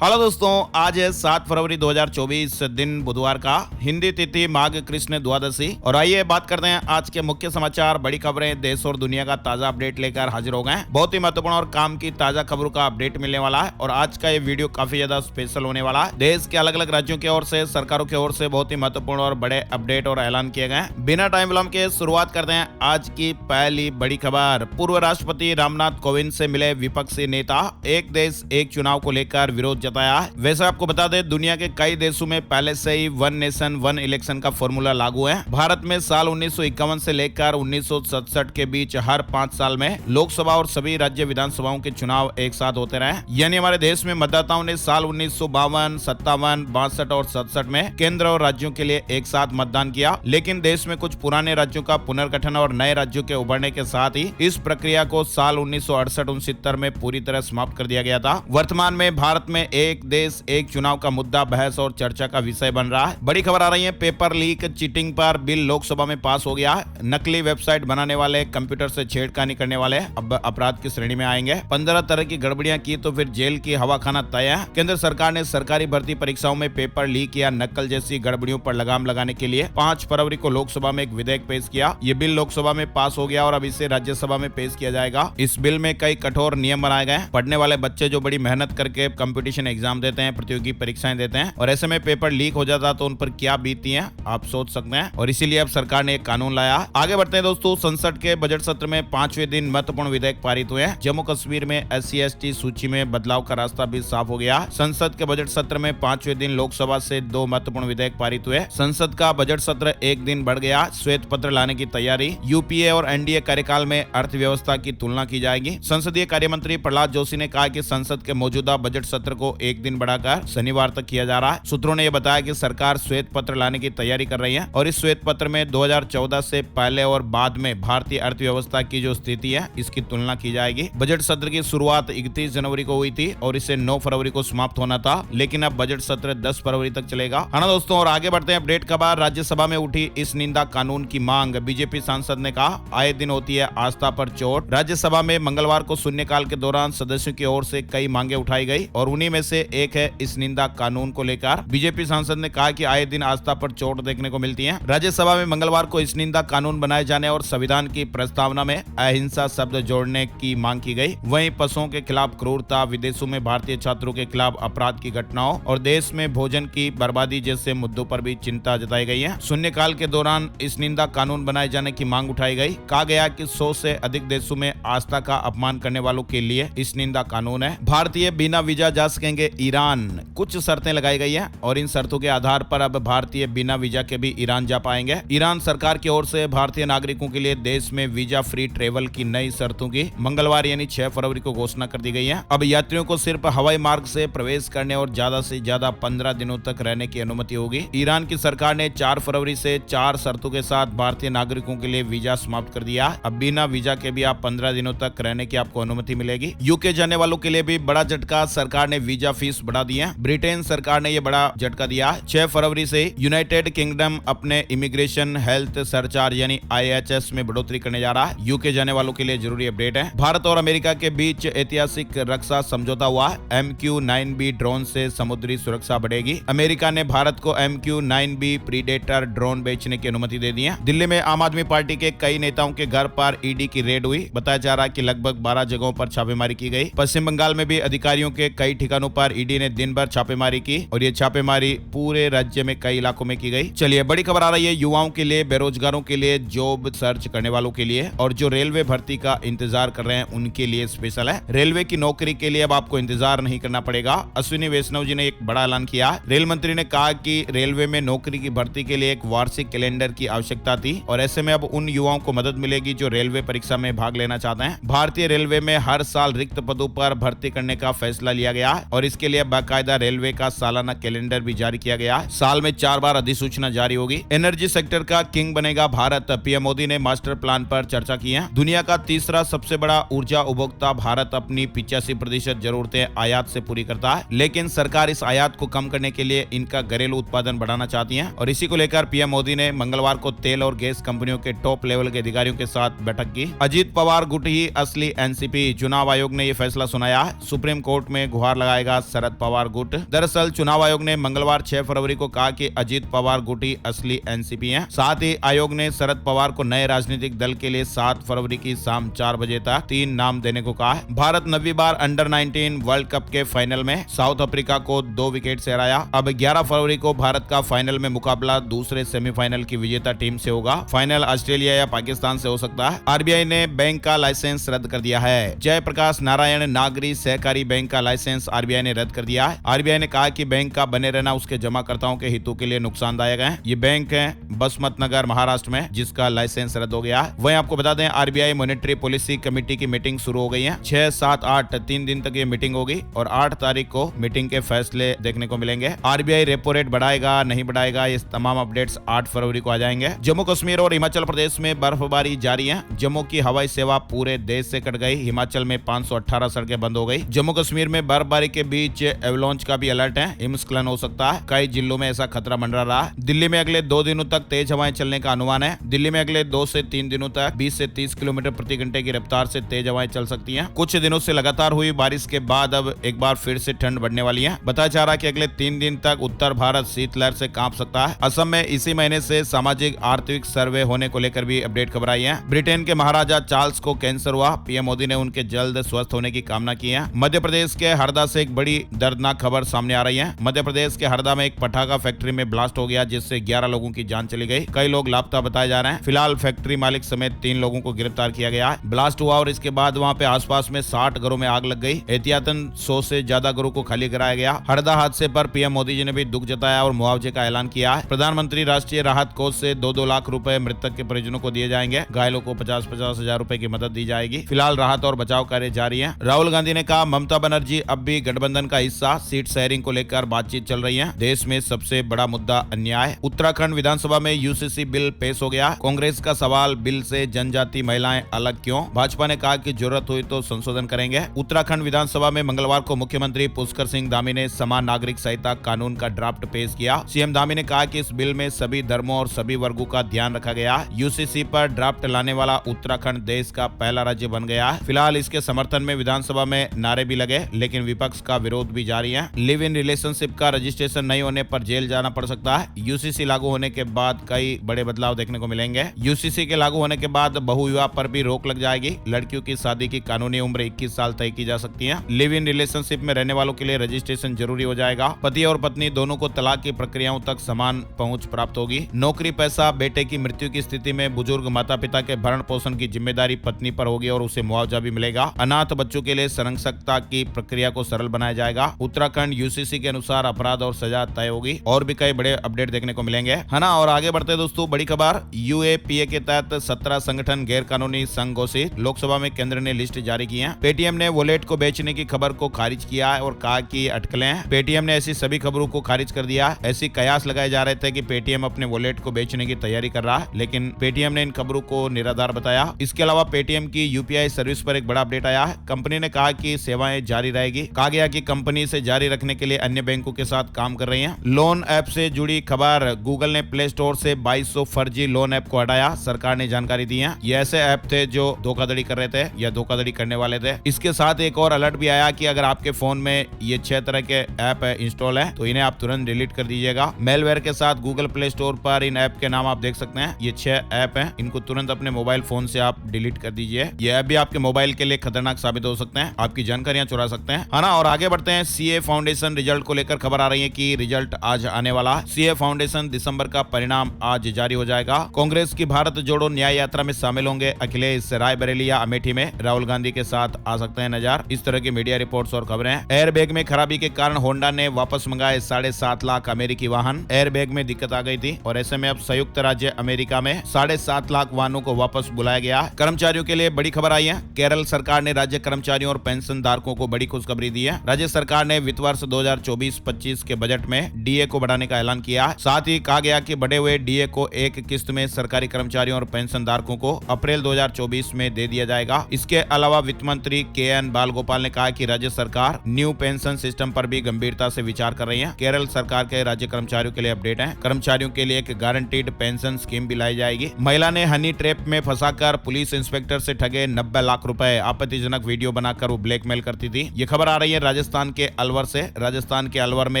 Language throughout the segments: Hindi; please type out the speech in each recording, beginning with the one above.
हेलो दोस्तों, आज है 7 फरवरी 2024 दिन बुधवार का। हिंदी तिथि माघ कृष्ण द्वादशी। और आइए बात करते हैं आज के मुख्य समाचार, बड़ी खबरें, देश और दुनिया का ताजा अपडेट लेकर हाजिर हो गए हैं। बहुत ही महत्वपूर्ण और काम की ताजा खबरों का अपडेट मिलने वाला है और आज का ये वीडियो काफी ज्यादा स्पेशल होने वाला है। देश के अलग अलग राज्यों की ओर से, सरकारों की ओर से बहुत ही महत्वपूर्ण और बड़े अपडेट और ऐलान किए गए हैं। बिना टाइम विलंब के शुरुआत करते हैं आज की पहली बड़ी खबर। पूर्व राष्ट्रपति रामनाथ कोविंद से मिले विपक्षी नेता, एक देश एक चुनाव को लेकर विरोध जताया। वैसे आपको बता दें, दुनिया के कई देशों में पहले से ही वन नेशन वन इलेक्शन का फॉर्मूला लागू है। भारत में साल 1951 से लेकर 1967 के बीच हर 5 साल में लोकसभा और सभी राज्य विधानसभाओं के चुनाव एक साथ होते रहे। यानी हमारे देश में मतदाताओं ने साल 1952, 57, 62 और 67 में केंद्र और राज्यों के लिए एक साथ मतदान किया। लेकिन देश में कुछ पुराने राज्यों का पुनर्गठन और नए राज्यों के उभरने के साथ ही इस प्रक्रिया को साल 1968-69 में पूरी तरह समाप्त कर दिया गया था। वर्तमान में भारत में एक देश एक चुनाव का मुद्दा बहस और चर्चा का विषय बन रहा है। बड़ी खबर आ रही है, पेपर लीक चीटिंग पर बिल लोकसभा में पास हो गया। नकली वेबसाइट बनाने वाले, कंप्यूटर से छेड़खानी करने वाले अब अपराध की श्रेणी में आएंगे। 15 तरह की गड़बड़ियां की तो फिर जेल की हवा खाना तय है। केंद्र सरकार ने सरकारी भर्ती परीक्षाओं में पेपर लीक या नकल जैसी गड़बड़ियों पर लगाम लगाने के लिए 5 फरवरी को लोकसभा में एक विधेयक पेश किया। ये बिल लोकसभा में पास हो गया और अब इसे राज्यसभा में पेश किया जाएगा। इस बिल में कई कठोर नियम बनाए गए। पढ़ने वाले बच्चे जो बड़ी मेहनत करके कंपटीशन एग्जाम देते हैं, प्रतियोगी परीक्षाएं देते हैं और ऐसे में पेपर लीक हो जाता तो उन पर क्या बीती है आप सोच सकते हैं। और इसीलिए अब सरकार ने एक कानून लाया। आगे बढ़ते हैं दोस्तों, संसद के बजट सत्र में 5वें दिन महत्वपूर्ण विधेयक पारित हुए। जम्मू कश्मीर में SC/ST सूची में बदलाव का रास्ता भी साफ हो गया। संसद के बजट सत्र में 5वें दिन लोकसभा से 2 महत्वपूर्ण विधेयक पारित हुए। संसद का बजट सत्र एक दिन बढ़ गया। श्वेत पत्र लाने की तैयारी। यूपीए और एनडीए कार्यकाल में अर्थव्यवस्था की तुलना की जाएगी। संसदीय कार्य मंत्री प्रहलाद जोशी ने कहा कि संसद के मौजूदा बजट सत्र को एक दिन बढ़ाकर शनिवार तक किया जा रहा है। सूत्रों ने यह बताया कि सरकार श्वेत पत्र लाने की तैयारी कर रही है और इस श्वेत पत्र में 2014 से पहले और बाद में भारतीय अर्थव्यवस्था की जो स्थिति है इसकी तुलना की जाएगी। बजट सत्र की शुरुआत 31 जनवरी को हुई थी और इसे 9 फरवरी को समाप्त होना था, लेकिन अब बजट सत्र 10 फरवरी तक चलेगा। है ना दोस्तों। और आगे बढ़ते हैं अपडेट खबर। राज्यसभा में उठी इस निंदा कानून की मांग। बीजेपी सांसद ने कहा, आए दिन होती है आस्था पर चोट। राज्यसभा में मंगलवार को शून्यकाल के दौरान सदस्यों की ओर से कई मांगे उठाई गई और उन्हीं में से एक है इस निंदा कानून को लेकर। बीजेपी सांसद ने कहा कि आए दिन आस्था पर चोट देखने को मिलती है। राज्यसभा में मंगलवार को इस निंदा कानून बनाए जाने और संविधान की प्रस्तावना में अहिंसा शब्द जोड़ने की मांग की गई। वहीं पशुओं के खिलाफ क्रूरता, विदेशों में भारतीय छात्रों के खिलाफ अपराध की घटनाओं और देश में भोजन की बर्बादी जैसे मुद्दों पर भी चिंता जताई गई है। शून्यकाल के दौरान इस निंदा कानून बनाए जाने की मांग उठाई गई। कहा गया कि 100 से अधिक देशों में आस्था का अपमान करने वालों के लिए इस निंदा कानून है। भारतीय बिना वीजा जा सकेंगे ईरान। कुछ शर्तें लगाई गई है और इन शर्तों के आधार पर अब भारतीय बिना वीजा के भी ईरान जा पाएंगे। ईरान सरकार की ओर से भारतीय नागरिकों के लिए देश में वीजा फ्री ट्रेवल की नई शर्तों की मंगलवार यानी 6 फरवरी को घोषणा कर दी गई है। अब यात्रियों को सिर्फ हवाई मार्ग से प्रवेश करने और ज्यादा से ज्यादा 15 दिनों तक रहने की अनुमति होगी। ईरान की सरकार ने 4 फरवरी से 4 शर्तों के साथ भारतीय नागरिकों के लिए वीजा समाप्त कर दिया। अब बिना वीजा के भी आप 15 दिनों तक रहने की आपको अनुमति मिलेगी। यूके जाने वालों के लिए भी बड़ा झटका, सरकार ने वीजा फीस बढ़ा दी है। ब्रिटेन सरकार ने यह बड़ा झटका दिया। 6 फरवरी से यूनाइटेड किंगडम अपने इमिग्रेशन हेल्थ सरचार्ज यानी IHS में बढ़ोतरी करने जा रहा है। यूके जाने वालों के लिए जरूरी अपडेट है। भारत और अमेरिका के बीच ऐतिहासिक रक्षा समझौता हुआ। MQ-9B ड्रोन से समुद्री सुरक्षा बढ़ेगी। अमेरिका ने भारत को MQ-9B प्रीडेटर ड्रोन बेचने की अनुमति दे दी है। दिल्ली में आम आदमी पार्टी के कई नेताओं के घर पर ईडी की रेड हुई। बताया जा रहा है कि लगभग 12 जगहों पर छापेमारी की गई। पश्चिम बंगाल में भी अधिकारियों के कई ठिकानों पर ईडी ने दिन भर छापेमारी की और ये छापेमारी पूरे राज्य में कई इलाकों में की गई। चलिए बड़ी खबर आ रही है युवाओं के लिए, बेरोजगारों के लिए, जॉब सर्च करने वालों के लिए और जो रेलवे भर्ती का इंतजार कर रहे हैं उनके लिए स्पेशल है। रेलवे की नौकरी के लिए अब आपको इंतजार नहीं करना पड़ेगा। अश्विनी वैष्णव जी ने एक बड़ा ऐलान किया। रेल मंत्री ने कहा कि रेलवे में नौकरी की भर्ती के लिए एक वार्षिक कैलेंडर की आवश्यकता थी और ऐसे में अब उन युवाओं को मदद मिलेगी जो रेलवे परीक्षा में भाग लेना चाहते हैं। भारतीय रेलवे में हर साल रिक्त पदों पर भर्ती करने का फैसला लिया गया और इसके लिए बाकायदा रेलवे का सालाना कैलेंडर भी जारी किया गया। साल में 4 बार अधिसूचना जारी होगी। एनर्जी सेक्टर का किंग बनेगा भारत। पीएम मोदी ने मास्टर प्लान पर चर्चा की है। दुनिया का तीसरा सबसे बड़ा ऊर्जा उपभोक्ता भारत अपनी 85% जरूरतें आयात से पूरी करता है, लेकिन सरकार इस आयात को कम करने के लिए इनका घरेलू उत्पादन बढ़ाना चाहती है और इसी को लेकर पीएम मोदी ने मंगलवार को तेल और गैस कंपनियों के टॉप लेवल के अधिकारियों के साथ बैठक की। अजीत पवार गुट ही असली एनसीपी। चुनाव आयोग ने यह फैसला सुनाया। सुप्रीम कोर्ट में गुहार लगाएगा बढ़ाएगा शरद पवार गुट। दरअसल चुनाव आयोग ने मंगलवार 6 फरवरी को कहा कि अजीत पवार गुट ही असली एनसीपी हैं। साथ ही आयोग ने शरद पवार को नए राजनीतिक दल के लिए 7 फरवरी की शाम 4 बजे तक 3 नाम देने को कहा है। भारत 9वीं बार अंडर 19 वर्ल्ड कप के फाइनल में साउथ अफ्रीका को 2 विकेट से हराया। अब 11 फरवरी को भारत का फाइनल में मुकाबला दूसरे सेमीफाइनल की विजेता टीम से होगा। फाइनल ऑस्ट्रेलिया या पाकिस्तान से हो सकता है। आरबीआई ने बैंक का लाइसेंस रद्द कर दिया है। जयप्रकाश नारायण नागरी सहकारी बैंक का लाइसेंस आरबीआई ने रद्द कर दिया है। आरबीआई ने कहा कि बैंक का बने रहना उसके जमाकर्ताओं के हितों के लिए नुकसानदायक है। ये बैंक है बसमत नगर महाराष्ट्र में, जिसका लाइसेंस रद्द हो गया है। वहीं आपको बता दें आरबीआई मॉनेटरी पॉलिसी कमेटी की मीटिंग शुरू हो गई है। 6, 7, 8 3 दिन तक ये मीटिंग होगी और 8 तारीख को मीटिंग के फैसले देखने को मिलेंगे। आरबीआई रेपो रेट बढ़ाएगा नहीं बढ़ाएगा, ये तमाम अपडेट्स 8 फरवरी को आ जाएंगे। जम्मू कश्मीर और हिमाचल प्रदेश में बर्फबारी जारी है। जम्मू की हवाई सेवा पूरे देश से कट गई। हिमाचल में 518 सड़कें बंद हो गई। जम्मू कश्मीर में बर्फबारी के बीच एवलांच का भी अलर्ट है। हिमस्खलन हो सकता है। कई जिलों में ऐसा खतरा मंडरा रहा है। दिल्ली में अगले 2 दिनों तक तेज हवाएं चलने का अनुमान है। दिल्ली में अगले 2 से 3 दिनों तक 20 से 30 किलोमीटर प्रति घंटे की रफ्तार से तेज हवाएं चल सकती हैं। कुछ दिनों से लगातार हुई बारिश के बाद अब एक बार फिर से ठंड बढ़ने वाली है। बताया जा रहा है कि अगले 3 दिन तक उत्तर भारत शीतलहर से कांप सकता है। असम में इसी महीने से सामाजिक आर्थिक सर्वे होने को लेकर भी अपडेट खबर आई है। ब्रिटेन के महाराजा चार्ल्स को कैंसर हुआ। पीएम मोदी ने उनके जल्द स्वस्थ होने की कामना की है। मध्य प्रदेश के हरदा से एक बड़ी दर्दनाक खबर सामने आ रही है। मध्य प्रदेश के हरदा में एक पटाखा फैक्ट्री में ब्लास्ट हो गया, जिससे 11 लोगों की जान चली गई। कई लोग लापता बताए जा रहे हैं। फिलहाल फैक्ट्री मालिक समेत 3 लोगों को गिरफ्तार किया गया है। ब्लास्ट हुआ और इसके बाद वहां पे आसपास में 60 घरों में आग लग गई। एहतियातन 100 से ज्यादा घरों को खाली कराया गया। हरदा हादसे पर पीएम मोदी जी ने भी दुख जताया और मुआवजे का ऐलान किया है। प्रधानमंत्री राष्ट्रीय राहत कोष से 2-2 लाख रुपए मृतक के परिजनों को दिए जाएंगे। घायलों को 50-50 हजार रुपए की मदद दी जाएगी। फिलहाल राहत और बचाव कार्य जारी है। राहुल गांधी ने कहा ममता बनर्जी अब भी गठबंधन का हिस्सा। सीट शेयरिंग को लेकर बातचीत चल रही है। देश में सबसे बड़ा मुद्दा अन्याय। उत्तराखंड विधानसभा में यूसीसी बिल पेश हो गया। कांग्रेस का सवाल, बिल से जनजाति महिलाएं अलग क्यों? भाजपा ने कहा कि जरूरत हुई तो संशोधन करेंगे। उत्तराखंड विधानसभा में मंगलवार को मुख्यमंत्री पुष्कर सिंह धामी ने समान नागरिक संहिता कानून का ड्राफ्ट पेश किया। सीएम धामी ने कहा कि इस बिल में सभी धर्मों और सभी वर्गों का ध्यान रखा गया। यूसीसी पर ड्राफ्ट लाने वाला उत्तराखंड देश का पहला राज्य बन गया। फिलहाल इसके समर्थन में विधानसभा में नारे भी लगे, लेकिन विपक्ष का विरोध भी जारी है। लिव इन रिलेशनशिप का रजिस्ट्रेशन नहीं होने पर जेल जाना पड़ सकता है। यूसीसी लागू होने के बाद कई बड़े बदलाव देखने को मिलेंगे। यूसीसी के लागू होने के बाद बहुविवाह पर भी रोक लग जाएगी। लड़कियों की शादी की कानूनी उम्र 21 साल तय की जा सकती है। लिव इन रिलेशनशिप में रहने वालों के लिए रजिस्ट्रेशन जरूरी हो जाएगा। पति और पत्नी दोनों को तलाक की प्रक्रियाओं तक समान पहुंच प्राप्त होगी। नौकरी पैसा, बेटे की मृत्यु की स्थिति में बुजुर्ग माता पिता के भरण पोषण की जिम्मेदारी पत्नी पर होगी और उसे मुआवजा भी मिलेगा। अनाथ बच्चों के लिए संरक्षकता की प्रक्रिया को सरल बनाया जाएगा। उत्तराखंड यूसीसी के अनुसार अपराध और सजा तय होगी। और भी कई बड़े अपडेट देखने को मिलेंगे, है ना। और आगे बढ़ते दोस्तों, बड़ी खबर। यूएपीए के तहत 17 संगठन गैर कानूनी संघ घोषित। लोकसभा में केंद्र ने लिस्ट जारी की है। पेटीएम ने वॉलेट को बेचने की खबर को खारिज किया है और कहा कि अटकलें हैं। पेटीएम ने ऐसी सभी खबरों को खारिज कर दिया। ऐसी कयास लगाए जा रहे थे कि पेटीएम अपने वॉलेट को बेचने की तैयारी कर रहा है, लेकिन पेटीएम ने इन खबरों को निराधार बताया। इसके अलावा पेटीएम की यूपीआई सर्विस पर एक बड़ा अपडेट आया है। कंपनी ने कहा कि सेवाएं जारी रहेगी। कहा गया कि कंपनी से जारी रखने के लिए अन्य बैंकों के साथ काम कर रही है। लोन ऐप से जुड़ी खबर। गूगल ने प्ले स्टोर से 2200 फर्जी लोन ऐप को हटाया, सरकार ने जानकारी दी है। ये ऐसे ऐप थे जो धोखाधड़ी कर रहे थे या धोखाधड़ी करने वाले थे। इसके साथ एक और अलर्ट भी आया कि अगर आपके फोन में ये 6 तरह के ऐप इंस्टॉल है तो इन्हें आप तुरंत डिलीट कर दीजिएगा। मेलवेयर के साथ गूगल प्ले स्टोर पर इन ऐप के नाम आप देख सकते हैं। ये 6 ऐप हैं, इनको तुरंत अपने मोबाइल फोन से आप डिलीट कर दीजिए। ये ऐप भी आपके मोबाइल के लिए खतरनाक साबित हो सकते हैं, आपकी जानकारियां चुरा सकते हैं, है ना। और आगे बढ़ते हैं। सीए फाउंडेशन रिजल्ट को लेकर खबर आ रही है कि रिजल्ट आज आने वाला। सीए फाउंडेशन दिसंबर का परिणाम आज जारी हो जाएगा। कांग्रेस की भारत जोड़ो न्याय यात्रा में शामिल होंगे अखिलेश। रायबरेली या अमेठी में राहुल गांधी के साथ आ सकते हैं नजर। इस तरह की मीडिया रिपोर्ट्स और खबरें। एयरबैग में खराबी के कारण होंडा ने वापस मंगाए 7.5 लाख अमेरिकी वाहन। एयरबैग में दिक्कत आ गई थी और ऐसे में अब संयुक्त राज्य अमेरिका में 7.5 लाख वाहनों को वापस बुलाया गया। कर्मचारियों के लिए बड़ी खबर आई है। केरल सरकार ने राज्य कर्मचारियों और पेंशन धारकों को बड़ी खुशखबरी दी है। राज्य सरकार ने वित्त वर्ष 2024-25 के बजट में डीए को बढ़ाने का ऐलान किया। साथ ही कहा गया कि बढ़े हुए डीए को एक किस्त में सरकारी कर्मचारियों और पेंशन धारकों को अप्रैल 2024 में दे दिया जाएगा। इसके अलावा वित्त मंत्री के.एन. बालगोपाल ने कहा कि राज्य सरकार न्यू पेंशन सिस्टम पर भी गंभीरता से विचार कर रही है। केरल सरकार के राज्य कर्मचारियों के लिए अपडेट है। कर्मचारियों के लिए एक गारंटीड पेंशन स्कीम भी लाई जाएगी। महिला ने हनी ट्रैप में फंसाकर पुलिस इंस्पेक्टर से ठगे 90 लाख रुपए। आपत्तिजनक वीडियो बनाकर वो ब्लैकमेल करती थी। ये खबर आ रही है राज्य राजस्थान के अलवर में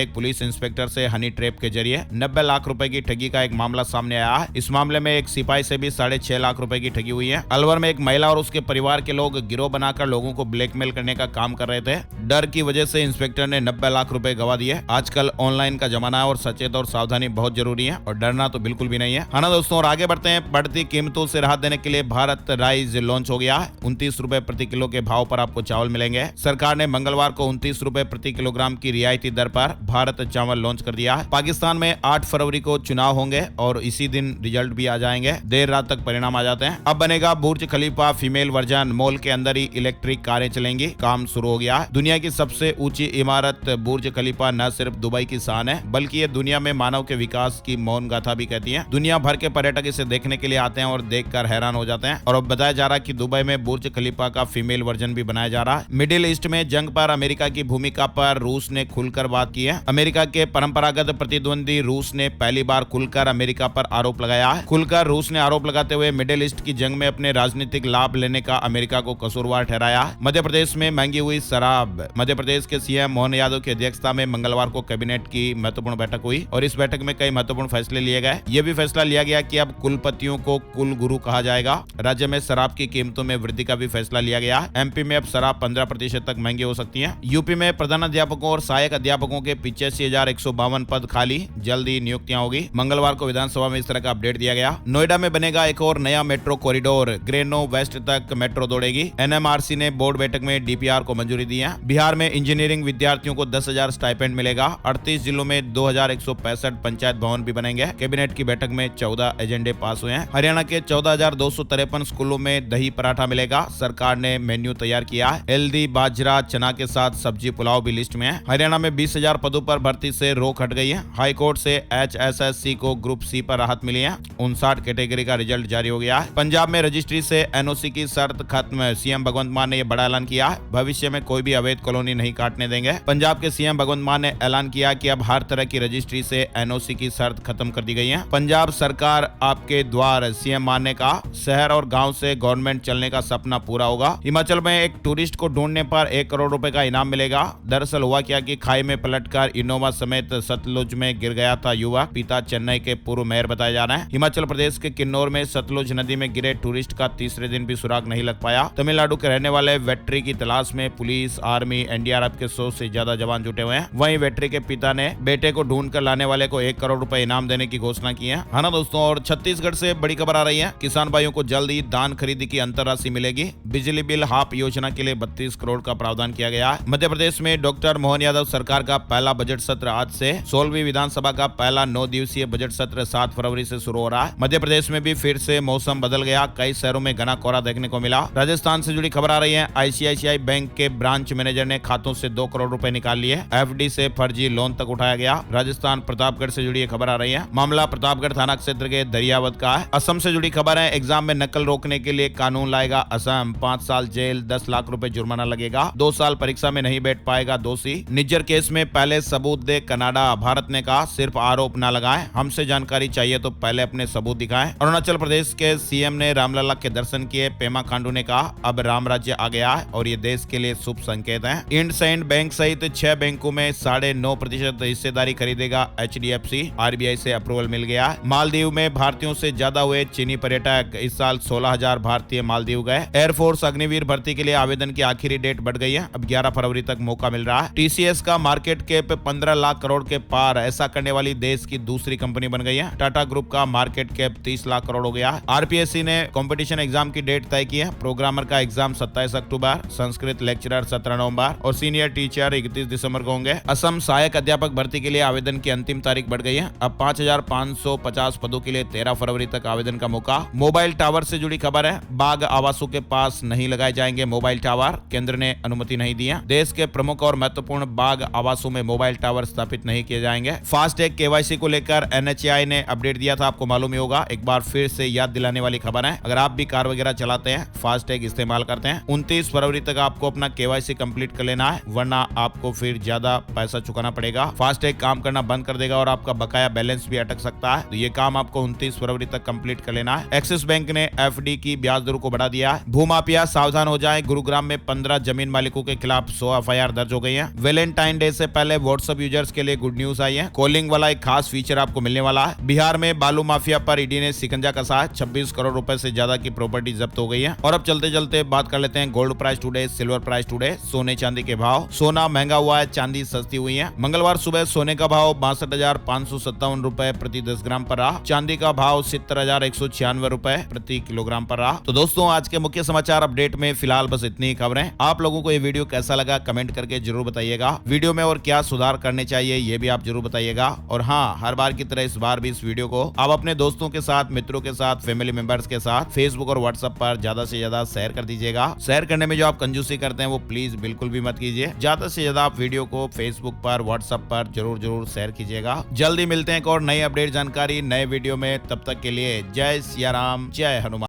एक पुलिस इंस्पेक्टर से हनी ट्रैप के जरिए 90 लाख रुपए की ठगी का एक मामला सामने आया है। इस मामले में एक सिपाही से भी 6.5 लाख रुपए की ठगी हुई है। अलवर में एक महिला और उसके परिवार के लोग गिरोह बनाकर लोगों को ब्लैकमेल करने का काम कर रहे थे। डर की वजह से इंस्पेक्टर ने 90 लाख रुपए गवा दिए। आजकल ऑनलाइन का जमाना है और सचेत और सावधानी बहुत जरूरी है और डरना तो बिल्कुल भी नहीं है। हाँ ना दोस्तों, और आगे बढ़ते हैं। बढ़ती कीमतों से राहत देने के लिए भारत राइस लॉन्च हो गया है। 29 रुपए प्रति किलो के भाव पर आपको चावल मिलेंगे। सरकार ने मंगलवार को 29 रुपए प्रति किलोग्राम की रियायती दर पर भारत चावल लॉन्च कर दिया है। पाकिस्तान में 8 फरवरी को चुनाव होंगे और इसी दिन रिजल्ट भी आ जाएंगे। देर रात तक परिणाम आ जाते हैं। अब बनेगा बुर्ज खलीफा फीमेल वर्जन। मॉल के अंदर ही इलेक्ट्रिक कारें चलेंगी। काम शुरू हो गया है। दुनिया की सबसे ऊंची इमारत बुर्ज खलीफा न सिर्फ दुबई की शान है, बल्कि ये दुनिया में मानव के विकास की मौन गाथा भी कहती है। दुनिया भर के पर्यटक इसे देखने के लिए आते हैं और देखकर हैरान हो जाते हैं। और अब बताया जा रहा है कि दुबई में बुर्ज खलीफा का फीमेल वर्जन भी बनाया जा रहा है। मिडिल ईस्ट में जंग पर अमेरिका की भूमिका पर रूस ने खुलकर बात की है। अमेरिका के परंपरागत प्रतिद्वंदी रूस ने पहली बार खुलकर अमेरिका पर आरोप लगाया है। खुलकर रूस ने आरोप लगाते हुए मिडिल ईस्ट की जंग में अपने राजनीतिक लाभ लेने का अमेरिका को कसूरवार ठहराया। मध्य प्रदेश में महंगी हुई शराब। मध्य प्रदेश के सीएम मोहन यादव की अध्यक्षता में मंगलवार को कैबिनेट की महत्वपूर्ण बैठक हुई और इस बैठक में कई महत्वपूर्ण फैसले लिए गए। यह भी फैसला लिया गया कि अब कुलपतियों को कुल गुरु कहा जाएगा। राज्य में शराब की कीमतों में वृद्धि का भी फैसला लिया गया। एमपी में अब शराब 15% तक महंगी हो सकती है। यूपी में प्रधानाध्यापकों और सहायक अध्यापकों के 85,152 पद खाली, जल्दी नियुक्तियां होगी। मंगलवार को विधानसभा में इस तरह का अपडेट दिया गया। नोएडा में बनेगा एक और नया मेट्रो कॉरिडोर। ग्रेनो वेस्ट तक मेट्रो दौड़ेगी। एनएमआरसी ने बोर्ड बैठक में डीपीआर को मंजूरी दी है। बिहार में इंजीनियरिंग विद्यार्थियों को 10,000 स्टाइपेंड मिलेगा। 38 जिलों में 2,165 पंचायत भवन भी बनेंगे। कैबिनेट की बैठक में 14 एजेंडे पास हुए हैं। हरियाणा के 14,253 स्कूलों में दही पराठा मिलेगा। सरकार ने मेन्यू तैयार किया है। हेल्दी बाजरा चना के साथ सब्जी पुलाव भी लिस्ट में है। हरियाणा में 20,000 पदों पर भर्ती से रोक हट गई है। हाई कोर्ट से HSSC को ग्रुप सी पर राहत मिली है। 59 कैटेगरी का रिजल्ट जारी हो गया है। पंजाब में रजिस्ट्री से NOC की शर्त खत्म। सीएम भगवंत मान ने यह बड़ा ऐलान किया। भविष्य में कोई भी अवैध कॉलोनी नहीं काटने देंगे। पंजाब के सीएम भगवंत मान ने ऐलान किया कि अब हर तरह की रजिस्ट्री से NOC की शर्त खत्म कर दी गई है। पंजाब सरकार आपके द्वार, सीएम मान ने कहा। शहर और गांव से गवर्नमेंट चलने का सपना पूरा होगा। हिमाचल में एक टूरिस्ट को ढूंढने पर 1 करोड़ रुपए का इनाम मिलेगा। दरअसल हुआ क्या कि खाई में पलटकर इनोवा समेत सतलुज में गिर गया था युवक। पिता चेन्नई के पूर्व मेयर बताया जा रहा है। हिमाचल प्रदेश के किन्नौर में सतलुज नदी में गिरे टूरिस्ट का तीसरे दिन भी सुराग नहीं लग पाया। तमिलनाडु के रहने वाले वेट्री की तलाश में पुलिस, आर्मी, NDRF के 100 से ज्यादा जवान जुटे हुए हैं। वहीं वेट्री के पिता ने बेटे को ढूंढ कर लाने वाले को 1 करोड़ रुपए इनाम देने की घोषणा की है। हाँ ना दोस्तों, और छत्तीसगढ़ से बड़ी खबर आ रही है। किसान भाइयों को जल्द ही धान खरीदी की अंतर राशि मिलेगी। बिजली बिल हाफ योजना के लिए 32 करोड़ का प्रावधान किया गया है। मध्य प्रदेश में डॉक्टर मोहन यादव सरकार का पहला बजट सत्र आज से। 16वीं विधानसभा का पहला 9 दिवसीय बजट सत्र 7 फरवरी से शुरू हो रहा है। मध्य प्रदेश में भी फिर से मौसम बदल गया। कई शहरों में घना कोहरा देखने को मिला। राजस्थान से जुड़ी खबर आ रही है। ICICI बैंक के ब्रांच मैनेजर ने खातों से 2 करोड़ रुपए निकाल लिए। FD से फर्जी लोन तक उठाया गया। राजस्थान प्रतापगढ़ से जुड़ी खबर आ रही है। मामला प्रतापगढ़ थाना क्षेत्र के दरियावत का है। असम से जुड़ी खबर है। एग्जाम में नकल रोकने के लिए कानून लाएगा असम। 5 साल जेल, 10 लाख रुपए जुर्माना लगेगा। 2 साल परीक्षा में नहीं बैठ पाएगा दोषी। निज्जर केस में पहले सबूत दे कनाडा। भारत ने कहा सिर्फ आरोप न लगाएं, हमसे जानकारी चाहिए तो पहले अपने सबूत दिखाएं। अरुणाचल प्रदेश के सीएम ने रामलला के दर्शन किए। पेमा खांडू ने कहा अब राम राज्य आ गया है और ये देश के लिए शुभ संकेत है। इंडसइंड बैंक सहित 6 बैंकों में 9.5% हिस्सेदारी खरीदेगा HDFC। RBI से अप्रूवल मिल गया। मालदीव में भारतीयों से ज्यादा हुए चीनी पर्यटक। इस साल 16,000 भारतीय मालदीव गए। एयरफोर्स अग्निवीर भर्ती के लिए आवेदन की आखिरी डेट बढ़ गई है। अब 11 फरवरी तक मौका मिल रहा है। TCS का मार्केट कैप 15 लाख करोड़ के पार। ऐसा करने वाली देश की दूसरी कंपनी बन गई है। टाटा ग्रुप का मार्केट कैप 30 लाख करोड़ हो गया। RPSC ने कंपटीशन एग्जाम की डेट तय की है। प्रोग्रामर का एग्जाम 27 अक्टूबर, संस्कृत लेक्चरर 17 नवंबर और सीनियर टीचर 31 दिसंबर को होंगे। असम सहायक अध्यापक भर्ती के लिए आवेदन की अंतिम तारीख बढ़ गई है। अब 5,550 पदों के लिए 13 फरवरी तक आवेदन का मौका। मोबाइल टावर से जुड़ी खबर है। बाग आवासों के पास नहीं लगाए जाएंगे मोबाइल टावर। केंद्र ने अनुमति नहीं दी है। देश के प्रमुख और महत्वपूर्ण बाग आवासों में मोबाइल टावर स्थापित नहीं किए जाएंगे। फास्टैग KYC को लेकर NHAI ने अपडेट दिया था, आपको मालूम ही होगा। एक बार फिर से याद दिलाने वाली खबर है। अगर आप भी कार वगैरह चलाते हैं, फास्टैग इस्तेमाल करते हैं, 29 फरवरी तक आपको अपना KYC कंप्लीट कर लेना है, वरना आपको फिर ज्यादा पैसा चुकाना पड़ेगा। फास्टैग काम करना बंद कर देगा और आपका बकाया बैलेंस भी अटक सकता है। तो ये काम आपको 29 फरवरी तक कंप्लीट कर लेना है। एक्सिस बैंक ने FD की ब्याज दरों को बढ़ा दिया है। भूमाफिया सावधान हो जाए। गुरुग्राम में 15 जमीन मालिकों के खिलाफ 100 FIR दर्ज हो गई है। वैलेंटाइन डे से पहले व्हाट्सएप यूजर्स के लिए गुड न्यूज आई है। कॉलिंग वाला एक खास फीचर आपको मिलने वाला है। बिहार में बालू माफिया पर ईडी ने शिकंजा कसा है। 26 करोड़ रुपए से ज्यादा की प्रॉपर्टी जब्त हो गई है। और अब चलते चलते बात कर लेते हैं gold price today, silver price today, सोने चांदी के भाव। सोना महंगा हुआ है, चांदी सस्ती हुई है। मंगलवार सुबह सोने का भाव 62,557 रुपए प्रति 10 ग्राम पर रहा। चांदी का भाव 70,196 रुपए प्रति किलोग्राम पर रहा। तो दोस्तों, आज के मुख्य समाचार अपडेट में फिलहाल बस इतनी ही खबरें। आप लोगों को ये वीडियो कैसा लगा कमेंट करके जरूर बताइएगा। वीडियो में और क्या सुधार करने चाहिए ये भी आप जरूर बताइएगा। और हाँ, हर बार की तरह इस बार भी इस वीडियो को आप अपने दोस्तों के साथ, मित्रों के साथ, फैमिली मेंबर्स के साथ फेसबुक और व्हाट्सएप पर ज्यादा से ज्यादा शेयर कर दीजिएगा। शेयर करने में जो आप कंजूसी करते हैं वो प्लीज बिल्कुल भी मत कीजिए। ज्यादा से ज्यादा आप वीडियो को फेसबुक पर, व्हाट्सएप पर जरूर शेयर कीजिएगा। जल्दी मिलते हैं एक और नई अपडेट जानकारी नए वीडियो में। तब तक के लिए जय सिया राम, जय हनुमान।